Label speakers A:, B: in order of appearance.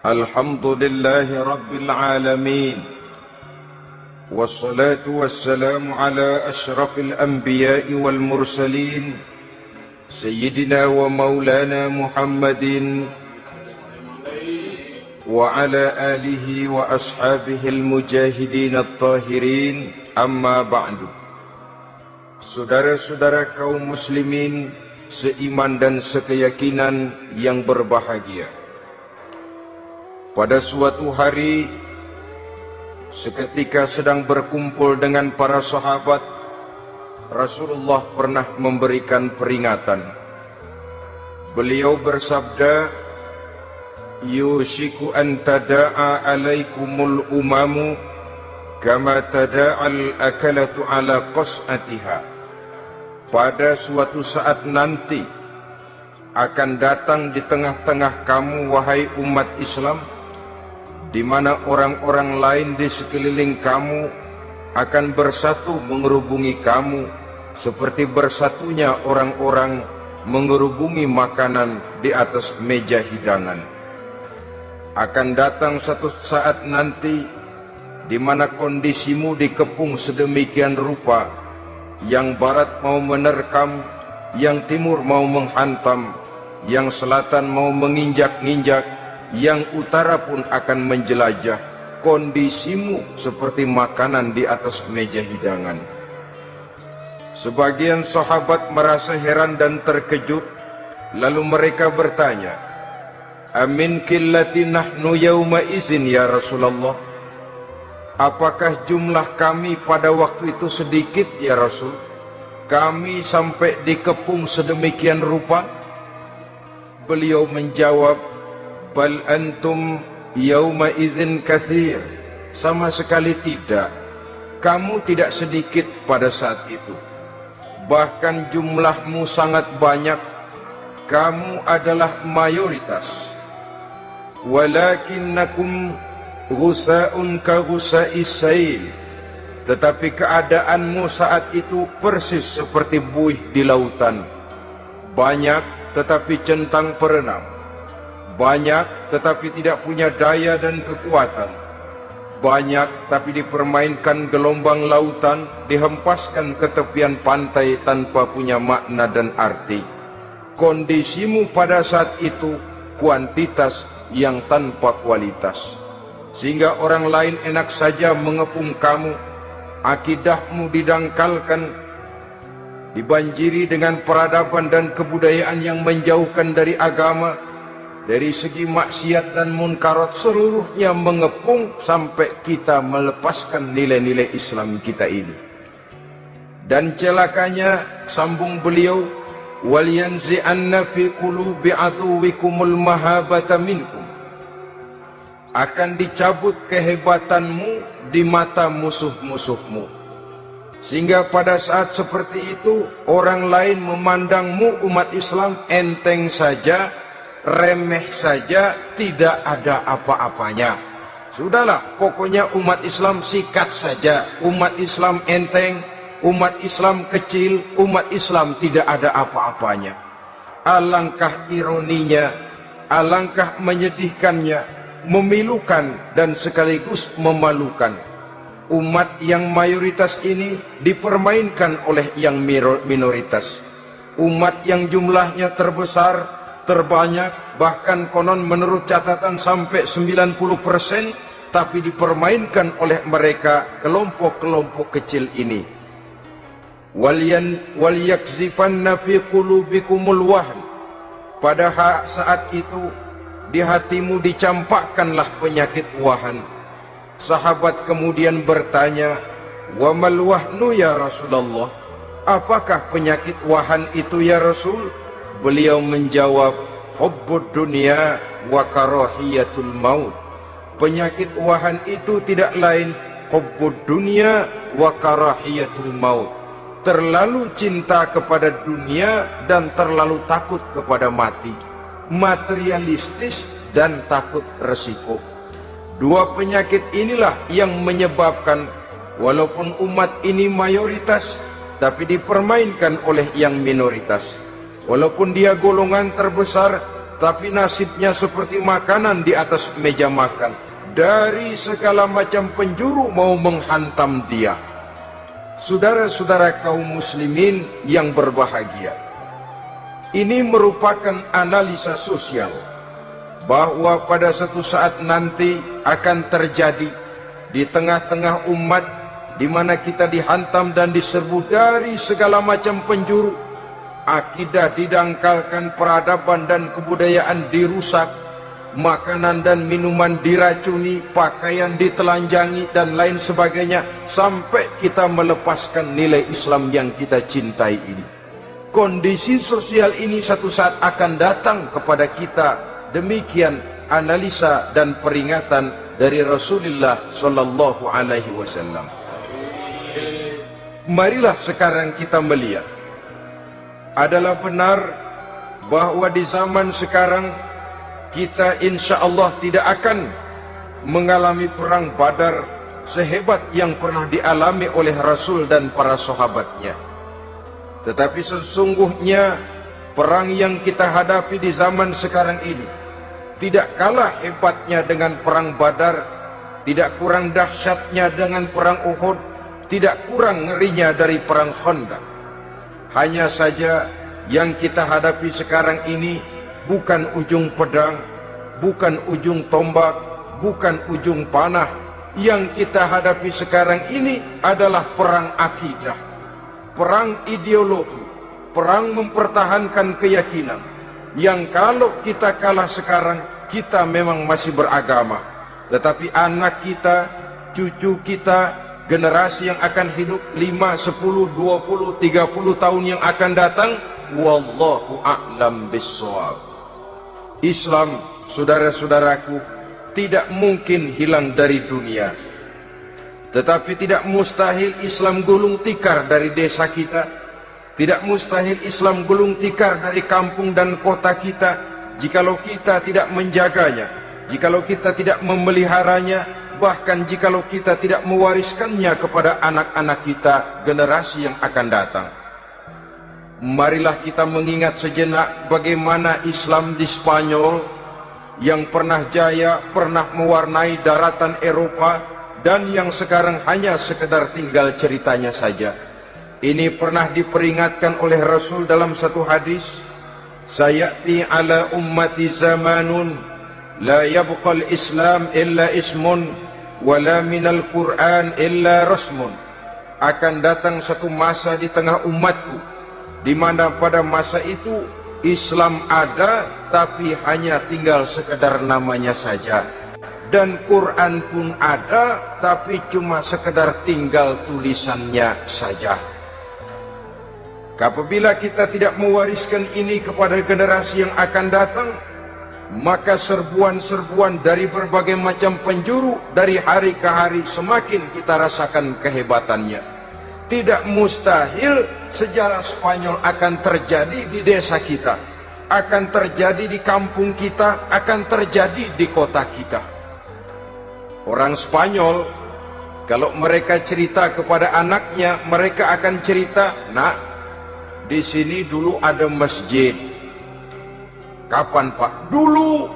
A: Alhamdulillahi Rabbil Alamin. Wassalatu wassalamu ala ashrafil anbiya'i wal mursalin Sayyidina wa maulana Muhammadin wa ala alihi wa ashabihi al-mujahidin at-tahirin. Amma ba'du. Saudara-saudara kaum muslimin seiman dan sekeyakinan yang berbahagia, pada suatu hari seketika sedang berkumpul dengan para sahabat, Rasulullah pernah memberikan peringatan. Beliau bersabda, "Yushiku an tada'a alaikumul umamu kama tada'al akalatu ala qas'atiha." Pada suatu saat nanti akan datang di tengah-tengah kamu, wahai umat Islam, di mana orang-orang lain di sekeliling kamu akan bersatu mengerubungi kamu seperti bersatunya orang-orang mengerubungi makanan di atas meja hidangan. Akan datang satu saat nanti di mana kondisimu dikepung sedemikian rupa, yang barat mau menerkam, yang timur mau menghantam, yang selatan mau menginjak-injak, yang utara pun akan menjelajah. Kondisimu seperti makanan di atas meja hidangan. Sebagian sahabat merasa heran dan terkejut, lalu mereka bertanya, "Amin qillati nahnu yawma izin ya Rasulullah?" Apakah jumlah kami pada waktu itu sedikit ya Rasul? Kami sampai dikepung sedemikian rupa? Beliau menjawab, "Bal antum yauma idzin katsir." Sama sekali tidak. Kamu tidak sedikit pada saat itu. Bahkan jumlahmu sangat banyak. Kamu adalah mayoritas. Walakinnakum ghusa'un ka ghusa'is sail. Tetapi keadaanmu saat itu persis seperti buih di lautan. Banyak tetapi centang perenam. Banyak tetapi tidak punya daya dan kekuatan. Banyak tapi dipermainkan gelombang lautan, dihempaskan ke tepian pantai tanpa punya makna dan arti. Kondisimu pada saat itu kuantitas yang tanpa kualitas, sehingga orang lain enak saja mengepung kamu. Akidahmu didangkalkan, dibanjiri dengan peradaban dan kebudayaan yang menjauhkan dari agama. Dari segi maksiat dan munkarat seluruhnya mengepung sampai kita melepaskan nilai-nilai Islam kita ini. Dan celakanya, sambung beliau, "Wal yanzi'anna fi qulubi aduwikumul mahabata minkum." Akan dicabut kehebatanmu di mata musuh-musuhmu, sehingga pada saat seperti itu orang lain memandangmu umat Islam enteng saja, remeh saja, tidak ada apa-apanya. Sudahlah, pokoknya umat Islam sikat saja. Umat Islam enteng, umat Islam kecil, umat Islam tidak ada apa-apanya. Alangkah ironinya, alangkah menyedihkannya, memilukan dan sekaligus memalukan. Umat yang mayoritas ini dipermainkan oleh yang minoritas. Umat yang jumlahnya terbesar, terbanyak, bahkan konon menurut catatan sampai 90%, tapi dipermainkan oleh mereka kelompok-kelompok kecil ini. Wal yakzifanna fi qulubikumul wahn. Pada saat itu di hatimu dicampakkanlah penyakit wahan. Sahabat kemudian bertanya, "Wa mal wahnu ya Rasulullah?" Apakah penyakit wahan itu ya Rasul? Beliau menjawab, "Hubbud dunya wa karahiyatul maut." Penyakit wahan itu tidak lain hubbud dunya wa karahiyatul maut. Terlalu cinta kepada dunia dan terlalu takut kepada mati. Materialistis dan takut resiko. Dua penyakit inilah yang menyebabkan walaupun umat ini mayoritas, tapi dipermainkan oleh yang minoritas. Walaupun dia golongan terbesar, tapi nasibnya seperti makanan di atas meja makan. Dari segala macam penjuru mau menghantam dia. Saudara-saudara kaum muslimin yang berbahagia, ini merupakan analisa sosial bahwa pada satu saat nanti akan terjadi di tengah-tengah umat di mana kita dihantam dan diserbu dari segala macam penjuru. Akidah didangkalkan, peradaban dan kebudayaan dirusak, makanan dan minuman diracuni, pakaian ditelanjangi dan lain sebagainya, sampai kita melepaskan nilai Islam yang kita cintai ini. Kondisi sosial ini satu saat akan datang kepada kita. Demikian analisa dan peringatan dari Rasulullah sallallahu alaihi wasallam. Marilah sekarang kita melihat, adalah benar bahwa di zaman sekarang kita insya Allah tidak akan mengalami perang Badar sehebat yang pernah dialami oleh Rasul dan para sahabatnya. Tetapi sesungguhnya perang yang kita hadapi di zaman sekarang ini tidak kalah hebatnya dengan perang Badar, tidak kurang dahsyatnya dengan perang Uhud, tidak kurang ngerinya dari perang Khandaq. Hanya saja yang kita hadapi sekarang ini bukan ujung pedang, bukan ujung tombak, bukan ujung panah. Yang kita hadapi sekarang ini adalah perang akidah, perang ideologi, perang mempertahankan keyakinan. Yang kalau kita kalah sekarang, kita memang masih beragama. Tetapi anak kita, cucu kita, generasi yang akan hidup 5, 10, 20, 30 tahun yang akan datang, wallahu a'lam bissawab. Islam, saudara-saudaraku, tidak mungkin hilang dari dunia. Tetapi tidak mustahil Islam gulung tikar dari desa kita. Tidak mustahil Islam gulung tikar dari kampung dan kota kita, jikalau kita tidak menjaganya, jikalau kita tidak memeliharanya, bahkan jikalau kita tidak mewariskannya kepada anak-anak kita, generasi yang akan datang. Marilah kita mengingat sejenak bagaimana Islam di Spanyol yang pernah jaya, pernah mewarnai daratan Eropa, dan yang sekarang hanya sekedar tinggal ceritanya saja. Ini pernah diperingatkan oleh Rasul dalam satu hadis, sayati ala ummati zamanun la yabqal Islam illa ismun wala minal Quran illa rasmun. Akan datang satu masa di tengah umatku di mana pada masa itu Islam ada tapi hanya tinggal sekedar namanya saja, dan Quran pun ada tapi cuma sekedar tinggal tulisannya saja. Apabila kita tidak mewariskan ini kepada generasi yang akan datang, maka serbuan-serbuan dari berbagai macam penjuru dari hari ke hari semakin kita rasakan kehebatannya. Tidak mustahil sejarah Spanyol akan terjadi di desa kita, akan terjadi di kampung kita, akan terjadi di kota kita. Orang Spanyol, kalau mereka cerita kepada anaknya, mereka akan cerita, nak, di sini dulu ada masjid. Kapan, Pak? Dulu